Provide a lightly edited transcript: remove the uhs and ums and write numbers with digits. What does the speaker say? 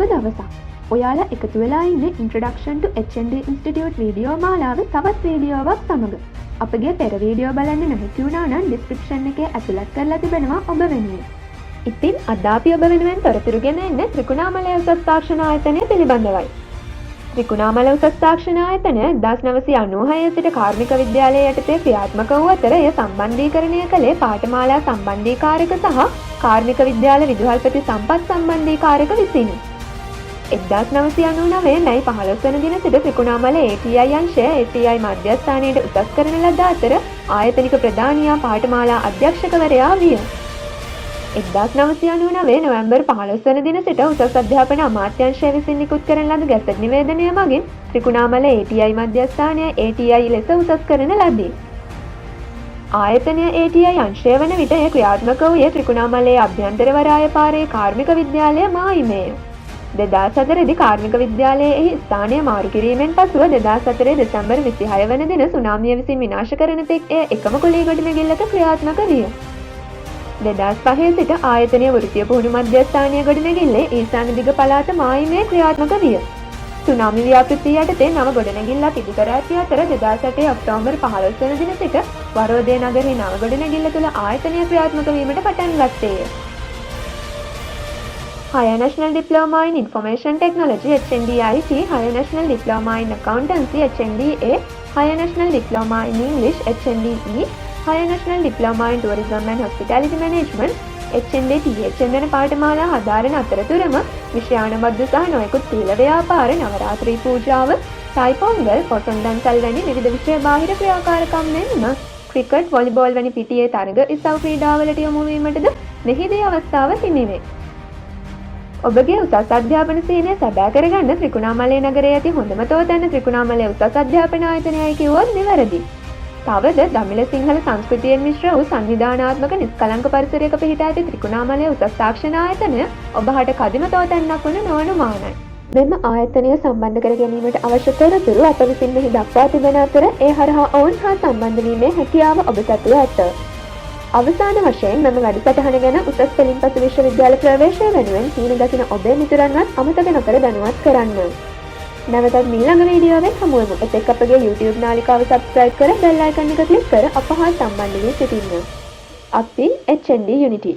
සුබ දවසක්. ඔයාලා එකතු වෙලා ඉන්නේ Introduction to HND Institute video මාලාවේ තවත් වීඩියෝවක් සමග. අපගේ පෙර වීඩියෝ බලන්න නොහැකි වුණා නම් description එකේ ඇතුළත් කරලා තිබෙනවා ඔබ වෙනුවෙන්. ඉතින් අද අපි ඔබ වෙනුවෙන් තොරතුරු ගෙන එන්නේ ත්‍රිකුණාමලය උසස් තාක්ෂණ ආයතනය පිළිබඳවයි. ත්‍රිකුණාමල උසස් තාක්ෂණ ආයතනය 1996 සිට කාර්මික විද්‍යාලය යටතේ ක්‍රියාත්මක වූ අතර එය සම්බන්ධීකරණය කළේ පාඨමාලා සම්බන්ධීකාරක සහ කාර්මික විද්‍යාල විදුහල්පති සම්පත් සම්බන්ධීකාරක විසිනි. 1999 මැයි 15 වන දින සිට ත්‍රිකුණාමල ATI අංශය ATI මධ්‍යස්ථානයට උසස් කරන ලද අතර ආයතනික ප්‍රධානියා පාඨමාලා අධ්‍යක්ෂකවරයා විය. 1999 නොවැම්බර් 15 වන දින සිට උසස් අධ්‍යාපන අමාත්‍යාංශය විසින් නිකුත් කරන ලද ගැසට් නිවේදනය මගින් ත්‍රිකුණාමල ATI මධ්‍යස්ථානය ATI ලෙස උසස් කරන ලදී. ආයතනය ATI අංශය වන විට එය ක්‍රියාත්මක වූයේ ත්‍රිකුණාමලයේ අභ්‍යන්තර වරායපාරේ කාර්මික විද්‍යාලය මායිමේය. 2004 දී කාර්මික විද්‍යාලයේ එහි ස්ථානය මාරු කිරීමෙන් පසුව 2004 දෙසැම්බර් 26 වන දින සුනාමිය විසින් විනාශ කරන තෙක් එය එකම කුලී ගොඩනැගිල්ලක ක්‍රියාත්මක විය. 2005 සිට ආයතනය වෘත්තීය පුහුණු මධ්‍යස්ථානය ගොඩනැගිල්ලේ ඊසාන දිග පළාත මායිමේ ක්‍රියාත්මක විය. සුනාමි ව්‍යාපෘතිය යටතේ නව ගොඩනැගිල්ලක් ඉදි කර ඇති අතර 2008 ඔක්තෝබර් 15 වන දින සිට වරෝදේ නගරේ නව ගොඩනැගිල්ල තුළ ආයතනය ක්‍රියාත්මක වීමට පටන් ගත්තේය. Higher National Diploma in Information Technology HND IT, Higher National Diploma in Accountancy HNDA, Higher National Diploma in English HNDE, Higher National Diploma in Tourism and Hospitality Management HNDTH යන පාඨමාලා හදාරන අතරතුරම විෂයානුබද්ධ සහ නොයෙකුත් සීල ව්‍යාපාර, නවරාත්‍රී පූජාව, සයි පොංගල්, පොසොන් දන්සල් වැනි විවිධ විෂය බාහිර ක්‍රියාකාරකම් මෙන්ම ක්‍රිකට්, වොලිබෝල් වැනි පිටියේ තරග ඉසව් ක්‍රීඩාවලට යොමු වීමටද මෙහිදී අවස්ථාව හිමිවේ. ඔබගේ උසස් අධ්‍යාපන සීනය සැබෑ කරගන්න ත්‍රිකුණාමලය නගරයේ ඇති හොඳම තෝතැන්න ත්‍රිකුණාමලය උසස් අධ්‍යාපන ආයතනයයි කිව්වොත් නිවැරදි. තවද දමිළ සිංහල සංස්කෘතියෙන් මිශ්‍ර වූ සංවිධානාත්මක නිස්කලංක පරිසරයක පිහිටා ඇති ත්‍රිකුණාමලය උසස් තාක්ෂණ ආයතනය ඔබහට කදිම තෝතැන්නක් වන නොඅනුමානයි. මෙම ආයතනය සම්බන්ධ කර ගැනීමට අවශ්‍ය තොරතුරු අප විසින් මෙහි දක්වා තිබෙන අතර ඒ හරහා ඔවුන් හා සම්බන්ධ වීමේ හැකියාව ඔබ සතුව ඇත. අවසාන වශයෙන් මෙම වැඩසටහන ගැන උසස් පෙළින් පසු විශ්වවිද්‍යාල ප්‍රවේශය වෙනුවෙන් හීන දකින ඔබේ මිතුරන්වත් අමතක නොකර දැනුවත් කරන්න. නැවතත් ඊළඟ වීඩියෝවෙන් හමුවෙමු. එතෙක් අපගේ YouTube නාලිකාව subscribe කර bell icon එක click කර අප හා සම්බන්ධ වී සිටින්න. අපි HND Unity